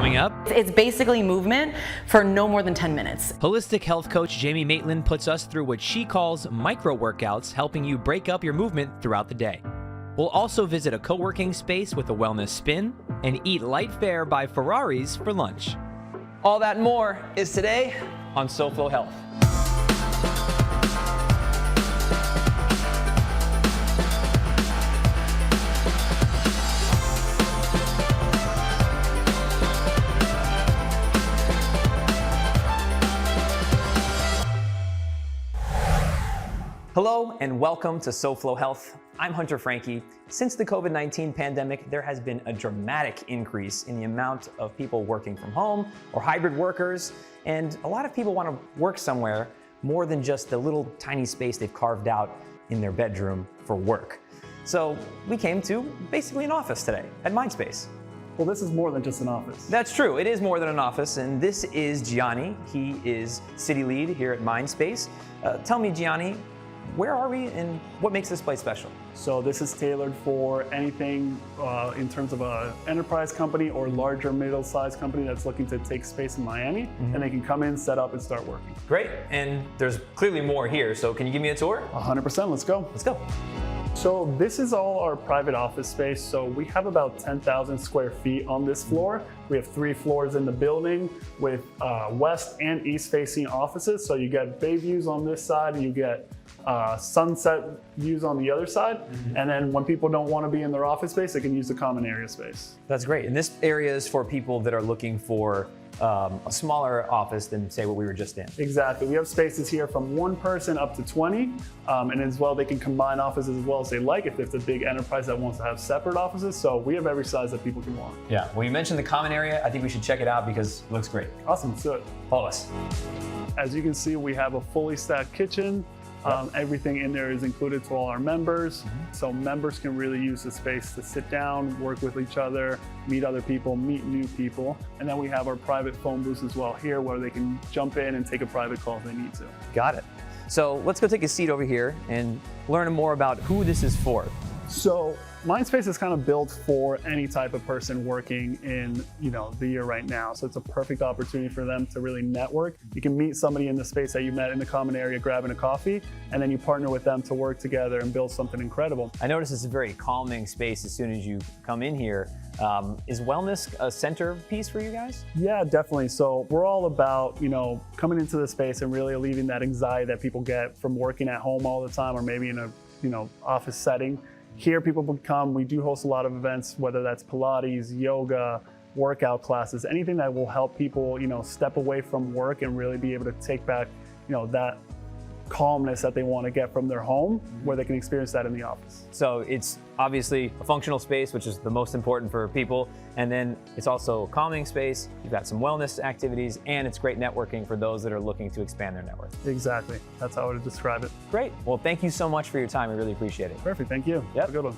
Coming up, It's basically movement for no more than 10 minutes. holistic health coach Jamie Maitland puts us through what she calls micro workouts, helping you break up your movement throughout the day. We'll also visit a co-working space with a wellness spin and eat light fare by Ferraris for lunch. All that and more is today on SoFlo Health. Hello and welcome to SoFlo Health. I'm Hunter Franke. Since the COVID-19 pandemic, there has been a dramatic increase in the amount of people working from home or hybrid workers, and a lot of people want to work somewhere more than just the little tiny space they've carved out in their bedroom for work. So we came to basically an office today at Mindspace. Well, this is more than just an office. That's true, it is more than an office, and this is Gianni. He is city lead here at Mindspace. Tell me, Gianni, where are we and what makes this place special? So this is tailored for anything in terms of an enterprise company or larger middle-sized company that's looking to take space in Miami, and they can come in, set up, and start working. Great, and there's clearly more here, so can you give me a tour? 100%, let's go. Let's go. So this is all our private office space. So we have about 10,000 square feet on this floor. We have 3 floors in the building with west and east facing offices. So you get bay views on this side and you get sunset views on the other side. And then when people don't want to be in their office space, they can use the common area space. That's great, and this area is for people that are looking for a smaller office than, say, what we were just in. Exactly. We have spaces here from 1 person up to 20, and as well they can combine offices as well as they like if it's a big enterprise that wants to have separate offices. So we have every size that people can want. Yeah, well, you mentioned the common area. I think we should check it out because it looks great. Awesome, let's do it. Follow us. As you can see, we have a fully stacked kitchen. Everything in there is included to all our members. So members can really use the space to sit down, work with each other, meet other people, meet new people. And then we have our private phone booths as well here where they can jump in and take a private call if they need to. Got it. So let's go take a seat over here and learn more about who this is for. So Mindspace is kind of built for any type of person working in, the year right now. So it's a perfect opportunity for them to really network. You can meet somebody in the space that you met in the common area grabbing a coffee, and then you partner with them to work together and build something incredible. I notice it's a very calming space as soon as you come in here. Is wellness a centerpiece for you guys? Yeah, definitely. So we're all about, coming into the space and really alleviating that anxiety that people get from working at home all the time or maybe in a, office setting. Here people will come, we do host a lot of events, whether that's Pilates, yoga, workout classes, anything that will help people, step away from work and really be able to take back, that calmness that they want to get from their home where they can experience that in the office. So it's obviously a functional space, which is the most important for people. And then it's also a calming space. You've got some wellness activities and it's great networking for those that are looking to expand their network. Exactly. That's how I would describe it. Great. Well, thank you so much for your time. We really appreciate it. Perfect. Thank you. Yep. Have a good one.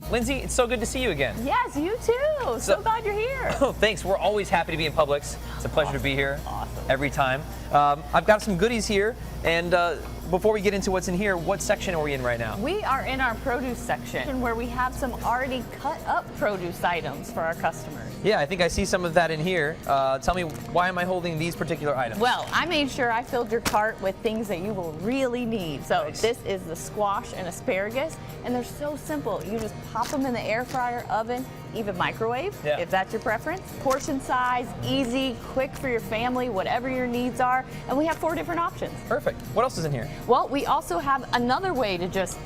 Lindsay, it's so good to see you again. Yes, you too. So glad you're here. Oh, thanks. We're always happy to be in Publix. It's a pleasure to be here. Awesome. Every time. I've got some goodies here, and before we get into what's in here, what section are we in right now? We are in our produce section where we have some already cut up produce items for our customers. Yeah, I think I see some of that in here. Tell me, why am I holding these particular items? Well, I made sure I filled your cart with things that you will really need. So Nice. This is the squash and asparagus, and they're so simple. You just pop them in the air fryer, oven, even microwave, if that's your preference. Portion size, easy, quick for your family, whatever your needs are. And we have 4 different options. Perfect. What else is in here? Well, we also have another way to just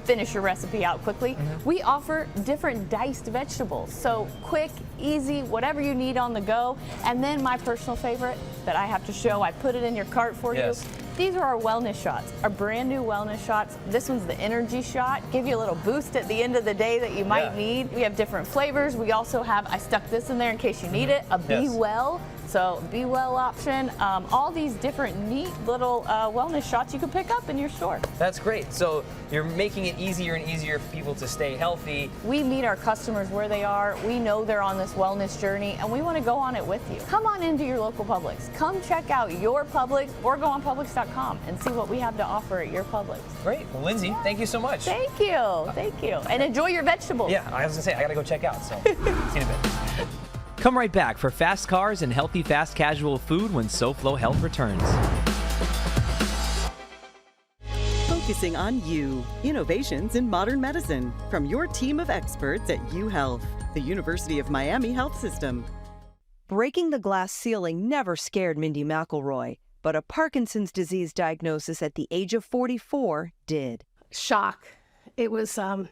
finish your recipe out quickly. We offer different diced vegetables. So quick, easy, whatever you need on the go. And then my personal favorite that I have to show, I put it in your cart for you. These are our wellness shots, our brand new wellness shots. This one's the energy shot, give you a little boost at the end of the day that you might need. We have different flavors. We also have, I stuck this in there in case you need it, a Be Well So Be Well option, all these different neat little wellness shots you can pick up in your store. That's great. So you're making it easier and easier for people to stay healthy. We meet our customers where they are. We know they're on this wellness journey, and we want to go on it with you. Come on into your local Publix. Come check out your Publix or go on Publix.com and see what we have to offer at your Publix. Great. Well, Lindsay, thank you so much. Thank you. Thank you. And enjoy your vegetables. Yeah, I was gonna say, I gotta go check out, so see you in a bit. Come right back for fast cars and healthy, fast casual food when SoFlo Health returns. Focusing on you. Innovations in modern medicine from your team of experts at UHealth, the University of Miami Health System. Breaking the glass ceiling never scared Mindy McElroy, but a Parkinson's disease diagnosis at the age of 44 did. Shock. It was, I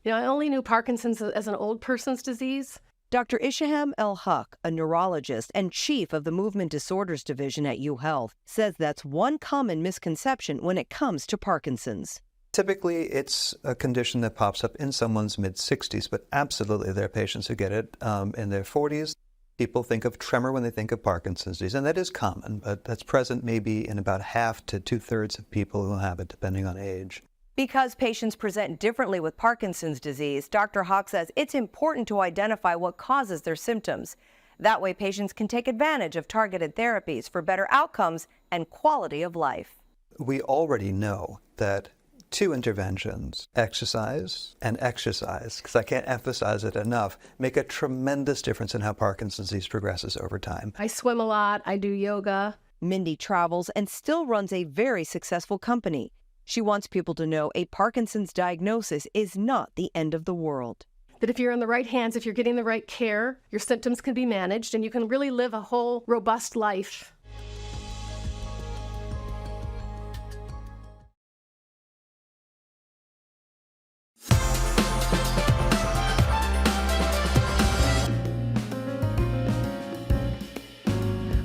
only knew Parkinson's as an old person's disease. Dr. Ishaham El-Haq, a neurologist and chief of the Movement Disorders Division at UHealth, says that's one common misconception when it comes to Parkinson's. Typically, it's a condition that pops up in someone's mid-60s, but absolutely there are patients who get it in their 40s. People think of tremor when they think of Parkinson's disease, and that is common, but that's present maybe in about half to two-thirds of people who have it, depending on age. Because patients present differently with Parkinson's disease, Dr. Hawk says it's important to identify what causes their symptoms. That way, patients can take advantage of targeted therapies for better outcomes and quality of life. We already know that two interventions, exercise and exercise, because I can't emphasize it enough, make a tremendous difference in how Parkinson's disease progresses over time. I swim a lot. I do yoga. Mindy travels and still runs a very successful company. She wants people to know a Parkinson's diagnosis is not the end of the world. That if you're in the right hands, if you're getting the right care, your symptoms can be managed and you can really live a whole robust life.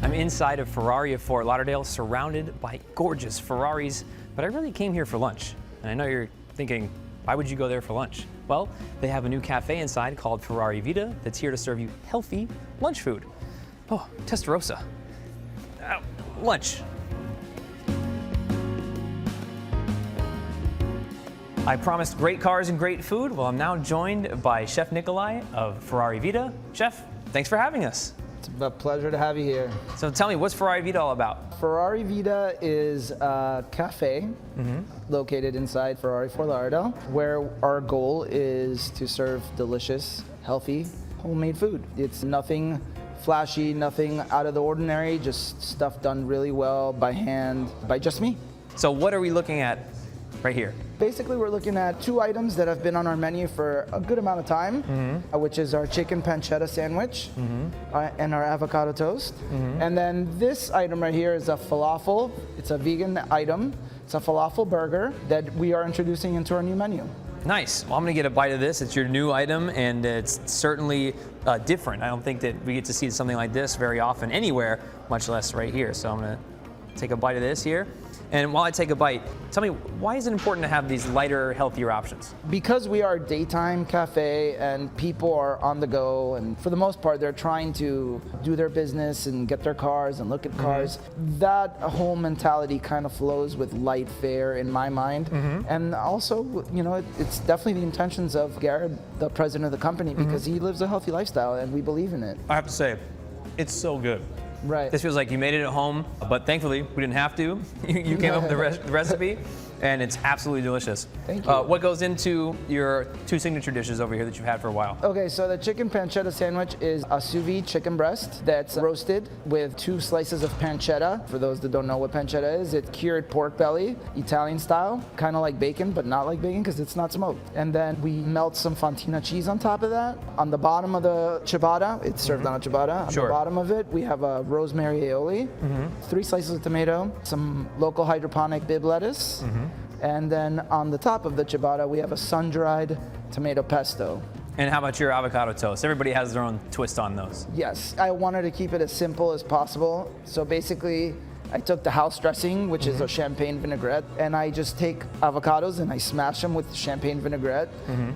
I'm inside of Ferrari of Fort Lauderdale, surrounded by gorgeous Ferraris, but I really came here for lunch. And I know you're thinking, why would you go there for lunch? Well, they have a new cafe inside called Ferrari Vita that's here to serve you healthy lunch food. Oh, Testarossa. Lunch. I promised great cars and great food. Well, I'm now joined by Chef Nikolai of Ferrari Vita. Chef, thanks for having us. It's a pleasure to have you here. So tell me, what's Ferrari Vita all about? Ferrari Vita is a cafe located inside Ferrari Fort Lauderdale, where our goal is to serve delicious, healthy, homemade food. It's nothing flashy, nothing out of the ordinary, just stuff done really well by hand, by just me. So what are we looking at right here? Basically, we're looking at two items that have been on our menu for a good amount of time, which is our chicken pancetta sandwich and our avocado toast. And then this item right here is a falafel. It's a vegan item. It's a falafel burger that we are introducing into our new menu. Nice. Well, I'm going to get a bite of this. It's your new item, and it's certainly different. I don't think that we get to see something like this very often anywhere, much less right here. So I'm going to take a bite of this here. And while I take a bite, tell me, why is it important to have these lighter, healthier options? Because we are a daytime cafe and people are on the go, and for the most part, they're trying to do their business and get their cars and look at cars. That whole mentality kind of flows with light fare in my mind. And also, you know, it's definitely the intentions of Garrett, the president of the company, because he lives a healthy lifestyle and we believe in it. I have to say, it's so good. Right. This feels like you made it at home, but thankfully we didn't have to. You came up with the recipe, and it's absolutely delicious. Thank you. What goes into your two signature dishes over here that you've had for a while? Okay, so the chicken pancetta sandwich is a sous vide chicken breast that's roasted with 2 slices of pancetta. For those that don't know what pancetta is, it's cured pork belly, Italian style, kind of like bacon, but not like bacon because it's not smoked. And then we melt some fontina cheese on top of that. On the bottom of the ciabatta, it's served on a ciabatta. On the bottom of it, we have a rosemary aioli, 3 slices of tomato, some local hydroponic bib lettuce, and then on the top of the ciabatta, we have a sun-dried tomato pesto. And how about your avocado toast? Everybody has their own twist on those. Yes, I wanted to keep it as simple as possible. So basically, I took the house dressing, which is a champagne vinaigrette, and I just take avocados and I smash them with champagne vinaigrette.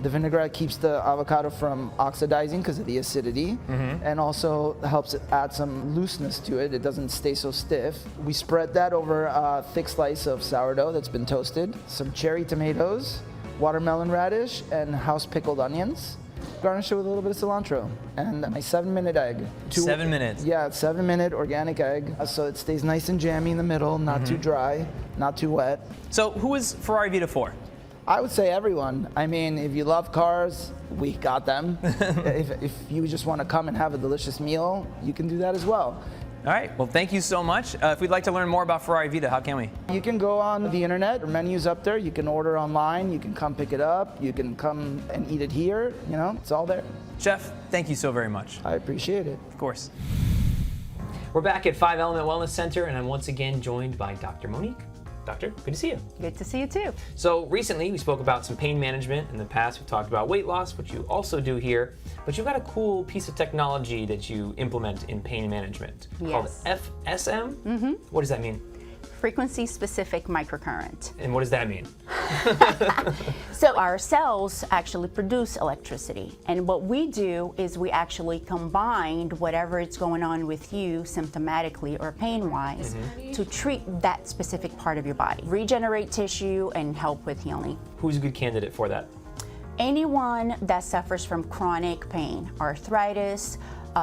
The vinaigrette keeps the avocado from oxidizing because of the acidity, and also helps it add some looseness to it. It doesn't stay so stiff. We spread that over a thick slice of sourdough that's been toasted, some cherry tomatoes, watermelon radish, and house pickled onions. Garnish it with a little bit of cilantro and my 7-minute egg. 7 minutes? Yeah, 7-minute organic egg, so it stays nice and jammy in the middle, not too dry, not too wet. So who is Ferrari Vita for? I would say everyone. I mean, if you love cars, we got them. if you just want to come and have a delicious meal, you can do that as well. All right, well, thank you so much. If we'd like to learn more about Ferrari Vita, how can we? You can go on the internet, the menu's up there, you can order online, you can come pick it up, you can come and eat it here, you know, it's all there. Chef, thank you so very much. I appreciate it. Of course. We're back at 5 Element Wellness Center, and I'm once again joined by Dr. Monique. Doctor, good to see you. Good to see you too. So recently we spoke about some pain management. In the past we talked about weight loss, which you also do here, but you've got a cool piece of technology that you implement in pain management called FSM. What does that mean? Frequency specific microcurrent. And what does that mean? So our cells actually produce electricity, and what we do is we actually combine whatever is going on with you symptomatically or pain-wise to treat that specific part of your body, regenerate tissue and help with healing. Who's a good candidate for that? Anyone that suffers from chronic pain, arthritis,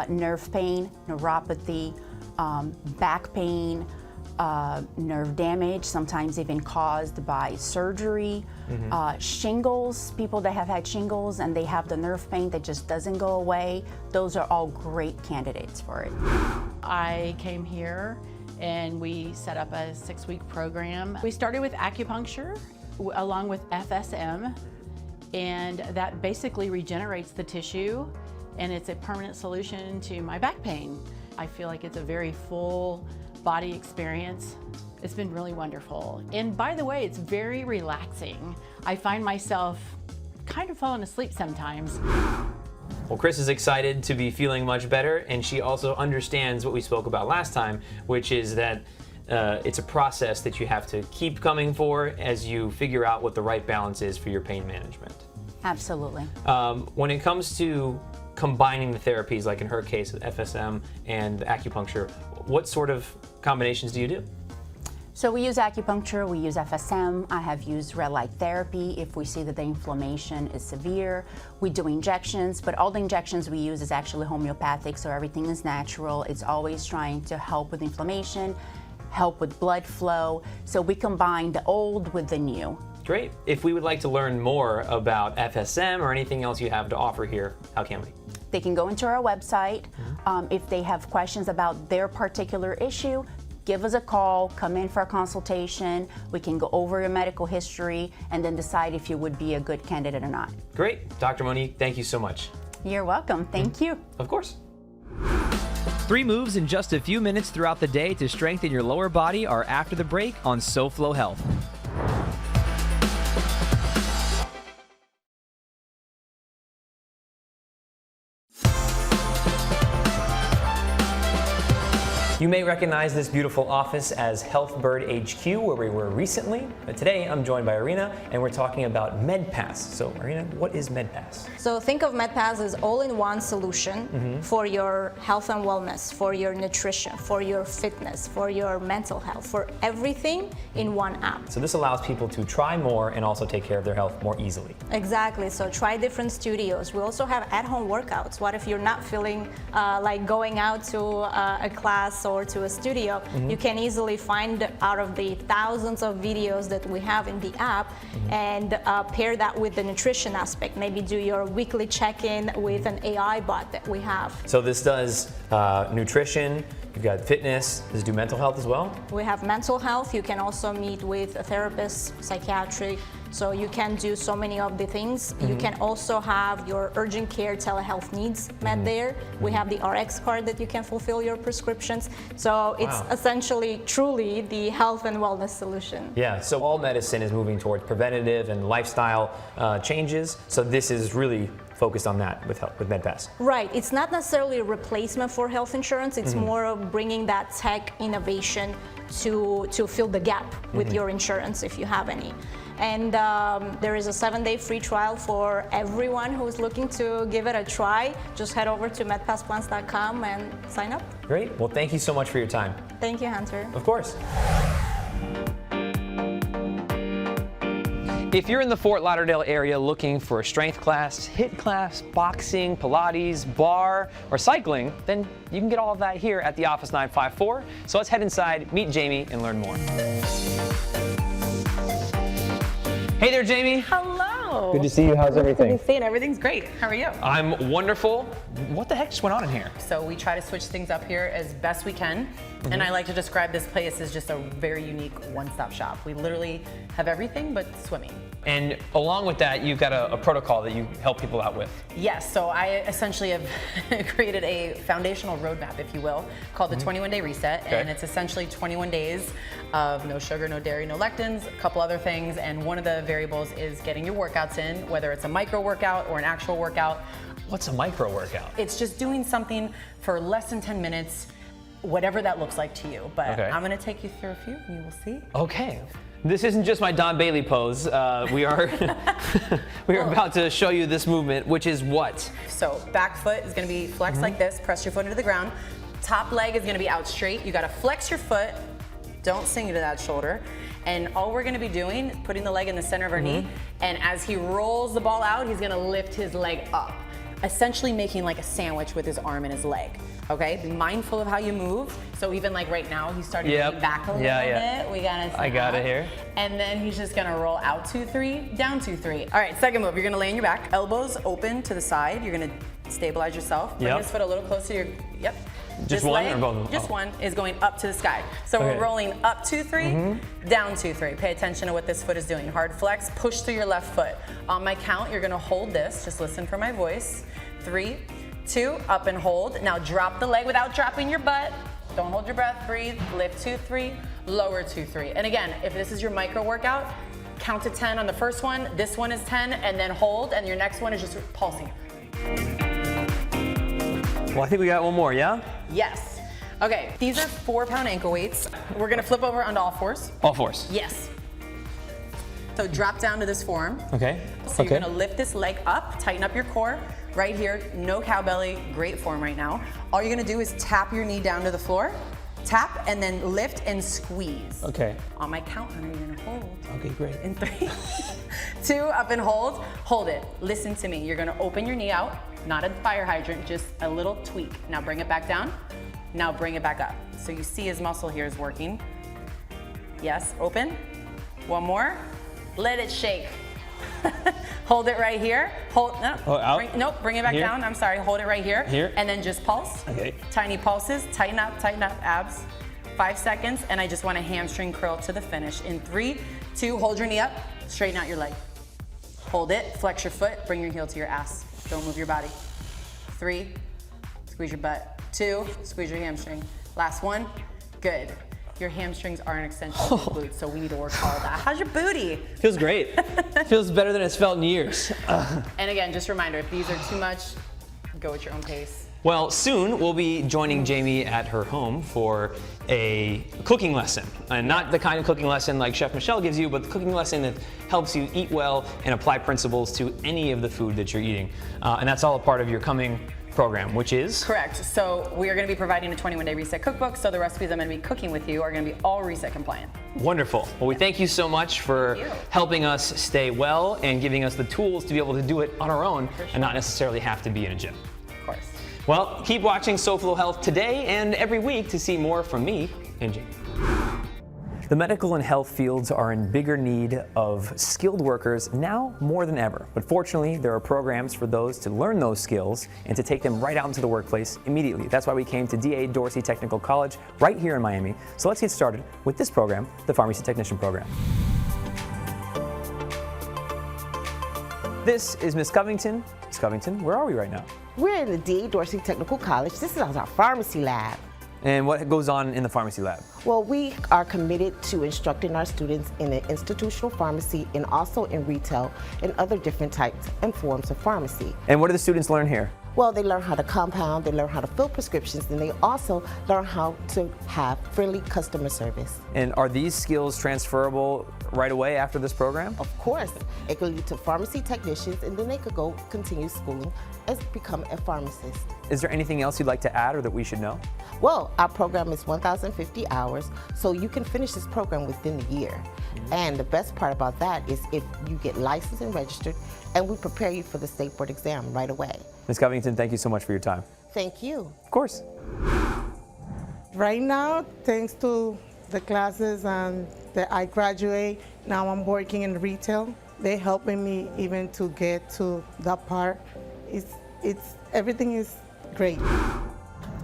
nerve pain, neuropathy, back pain, nerve damage, sometimes even caused by surgery, shingles, people that have had shingles and they have the nerve pain that just doesn't go away, those are all great candidates for it. I came here and we set up a 6-week program. We started with acupuncture along with FSM, and that basically regenerates the tissue, and it's a permanent solution to my back pain. I feel like it's a very full body experience. It's been really wonderful. And by the way, it's very relaxing. I find myself kind of falling asleep sometimes. Well, Chris is excited to be feeling much better, and she also understands what we spoke about last time, which is that it's a process that you have to keep coming for as you figure out what the right balance is for your pain management. Absolutely. When it comes to combining the therapies, like in her case, FSM and acupuncture, what sort of combinations do you do? So we use acupuncture, we use FSM. I have used red light therapy if we see that the inflammation is severe. We do injections, but all the injections we use is actually homeopathic, so everything is natural. It's always trying to help with inflammation, help with blood flow. So we combine the old with the new. Great. If we would like to learn more about FSM or anything else you have to offer here, how can we? They can go into our website. If they have questions about their particular issue, give us a call, come in for a consultation. We can go over your medical history and then decide if you would be a good candidate or not. Great. Dr. Monique, thank you so much. You're welcome. Thank you. Of course. 3 moves in just a few minutes throughout the day to strengthen your lower body are after the break on SoFlo Health. You may recognize this beautiful office as HealthBird HQ, where we were recently. But today, I'm joined by Irina, and we're talking about MedPass. So, Irina, what is MedPass? So think of MedPass as all-in-one solution for your health and wellness, for your nutrition, for your fitness, for your mental health, for everything in one app. So this allows people to try more and also take care of their health more easily. Exactly. So try different studios. We also have at-home workouts. What if you're not feeling like going out to a class or to a studio? You can easily find out of the thousands of videos that we have in the app and pair that with the nutrition aspect. Maybe do your weekly check-in with an AI bot that we have. So this does nutrition, you've got fitness, does it do mental health as well? We have mental health. You can also meet with a therapist, psychiatric, so you can do so many of the things. You can also have your urgent care telehealth needs met there. We have the RX card that you can fulfill your prescriptions. So it's essentially truly the health and wellness solution. Yeah, so all medicine is moving towards preventative and lifestyle changes. So this is really focused on that with MedPass. Right, it's not necessarily a replacement for health insurance. It's more of bringing that tech innovation to fill the gap with your insurance if you have any. And there is a 7-day free trial for everyone who's looking to give it a try. Just head over to medpassplans.com and sign up. Great. Well, thank you so much for your time. Thank you, Hunter. Of course. If you're in the Fort Lauderdale area looking for a strength class, HIIT class, boxing, Pilates, bar, or cycling, then you can get all of that here at the Office 954. So let's head inside, meet Jamie, and learn more. Hey there, Jamie. Hello. Good to see you. How's everything? Good to see you. Everything's great. How are you? I'm wonderful. What the heck just went on in here? So we try to switch things up here as best we can. And I like to describe this place as just a very unique one-stop shop. We literally have everything but swimming. And along with that, you've got a protocol that you help people out with. Yes, so I essentially have created a foundational roadmap, if you will, called the 21-Day Reset. Okay. And it's essentially 21 days of no sugar, no dairy, no lectins, a couple other things. And one of the variables is getting your workouts in, whether it's a micro workout or an actual workout. What's a micro workout? It's just doing something for less than 10 minutes, whatever that looks like to you. But I'm gonna take you through a few and you will see. Okay. This isn't just my Don Bailey pose. We are about to show you this movement, which is what? So back foot is gonna be flexed like this, press your foot into the ground. Top leg is gonna be out straight. You gotta flex your foot, don't sink into that shoulder. And all we're gonna be doing is putting the leg in the center of our knee, and as he rolls the ball out, he's gonna lift his leg up, essentially making like a sandwich with his arm and his leg. Okay, be mindful of how you move. So even like right now, he's starting to lean back a little bit. We gotta I got it here. And then he's just gonna roll out 2-3, down 2-3. All right, second move, you're gonna lay on your back, elbows open to the side. You're gonna stabilize yourself. Bring this foot a little closer to your, Just one leg, or both of them? Just one is going up to the sky. So we're rolling up 2-3, down 2-3. Pay attention to what this foot is doing. Hard flex, push through your left foot. On my count, you're gonna hold this. Just listen for my voice. 3, 2, up and hold. Now drop the leg without dropping your butt. Don't hold your breath, breathe. Lift 2-3, lower 2-3. And again, if this is your micro workout, count to 10 on the first one. This one is 10, and then hold, and your next one is just pulsing. Well, I think we got one more, yeah? Yes. Okay, these are 4-pound ankle weights. We're gonna flip over onto all fours. All fours? Yes. So drop down to this forearm. Okay. So you're gonna lift this leg up, tighten up your core. Right here, no cow belly, great form right now. All you're gonna do is tap your knee down to the floor, tap, and then lift and squeeze. Okay. On my count, Hunter, you're gonna hold. Okay, great. In 3, 2, up and hold it. Listen to me, you're gonna open your knee out, not a fire hydrant, just a little tweak. Now bring it back down, now bring it back up. So you see his muscle here is working. Yes, open. One more, let it shake. Hold it right here. Hold, no, out? Bring it back down. I'm sorry, hold it right here. Here? And then just pulse. Okay. Tiny pulses, tighten up, abs. 5 seconds, and I just want a hamstring curl to the finish. In 3, 2, hold your knee up, straighten out your leg. Hold it, flex your foot, bring your heel to your ass. Don't move your body. 3, squeeze your butt. 2, squeeze your hamstring. Last one, good. Your hamstrings are an extension of your glutes, so we need to work all that. How's your booty? Feels great. Feels better than it's felt in years. And again, just a reminder, if these are too much, go at your own pace. Well, soon we'll be joining Jamie at her home for a cooking lesson. And not the kind of cooking lesson like Chef Michelle gives you, but the cooking lesson that helps you eat well and apply principles to any of the food that you're eating. And that's all a part of your coming program, which is? Correct. So we are going to be providing a 21-day reset cookbook. So the recipes I'm going to be cooking with you are going to be all reset compliant. Wonderful. Well, we thank you so much for helping us stay well and giving us the tools to be able to do it on our own and not necessarily have to be in a gym. Of course. Well, keep watching SoFlo Health today and every week to see more from me and Jamie. The medical and health fields are in bigger need of skilled workers now more than ever. But fortunately, there are programs for those to learn those skills and to take them right out into the workplace immediately. That's why we came to D.A. Dorsey Technical College right here in Miami. So let's get started with this program, the Pharmacy Technician Program. This is Miss Covington. Miss Covington, where are we right now? We're in the D.A. Dorsey Technical College. This is our pharmacy lab. And what goes on in the pharmacy lab? Well, we are committed to instructing our students in an institutional pharmacy and also in retail and other different types and forms of pharmacy. And what do the students learn here? Well, they learn how to compound, they learn how to fill prescriptions, and they also learn how to have friendly customer service. And are these skills transferable right away after this program? Of course. It could lead to pharmacy technicians, and then they could go continue schooling and become a pharmacist. Is there anything else you'd like to add or that we should know? Well, our program is 1,050 hours, so you can finish this program within a year. And the best part about that is if you get licensed and registered, and we prepare you for the state board exam right away. Ms. Covington, thank you so much for your time. Thank you. Of course. Right now, thanks to the classes and that I graduate, now I'm working in retail. They're helping me even to get to that part. Everything is great.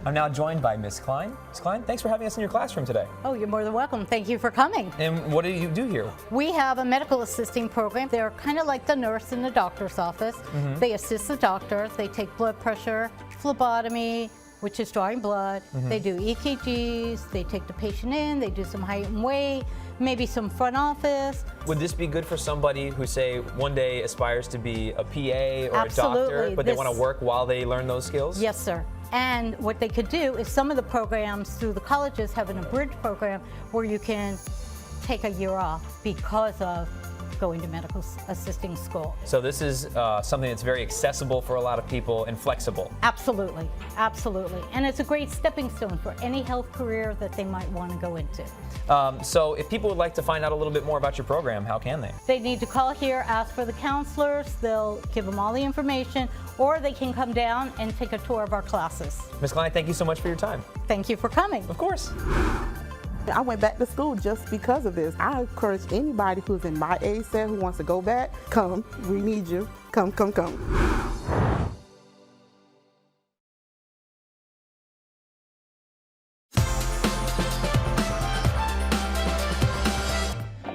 I'm now joined by Ms. Klein. Ms. Klein, thanks for having us in your classroom today. Oh, you're more than welcome. Thank you for coming. And what do you do here? We have a medical assisting program. They're kind of like the nurse in the doctor's office. They assist the doctors. They take blood pressure, phlebotomy, which is drawing blood. They do EKGs. They take the patient in. They do some height and weight, maybe some front office. Would this be good for somebody who, say, one day aspires to be a PA or Absolutely. a doctor, but they want to work while they learn those skills? Yes, sir. And what they could do is some of the programs through the colleges have an abridged program where you can take a year off because of going to medical assisting school. So this is something that's very accessible for a lot of people and flexible. Absolutely, absolutely. And it's a great stepping stone for any health career that they might want to go into. So if people would like to find out a little bit more about your program, how can they? They need to call here, ask for the counselors, they'll give them all the information, or they can come down and take a tour of our classes. Ms. Klein, thank you so much for your time. Thank you for coming. Of course. I went back to school just because of this. I encourage anybody who's in my age set who wants to go back, come, we need you, come.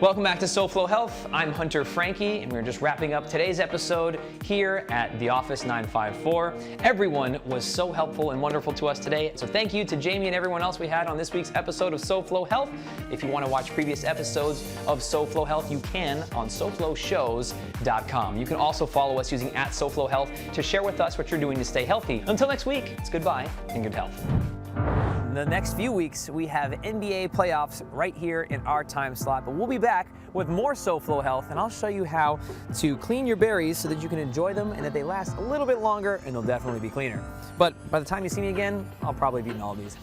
Welcome back to SoFlo Health. I'm Hunter Frankie, and we're just wrapping up today's episode here at the Office 954. Everyone was so helpful and wonderful to us today, so thank you to Jamie and everyone else we had on this week's episode of SoFlo Health. If you want to watch previous episodes of SoFlo Health, you can on SoFloShows.com. You can also follow us using @SoFlo Health to share with us what you're doing to stay healthy. Until next week, it's goodbye and good health. In the next few weeks, we have NBA playoffs right here in our time slot, but we'll be back with more SoFlo Health, and I'll show you how to clean your berries so that you can enjoy them and that they last a little bit longer, and they'll definitely be cleaner. But by the time you see me again, I'll probably have eaten all of these.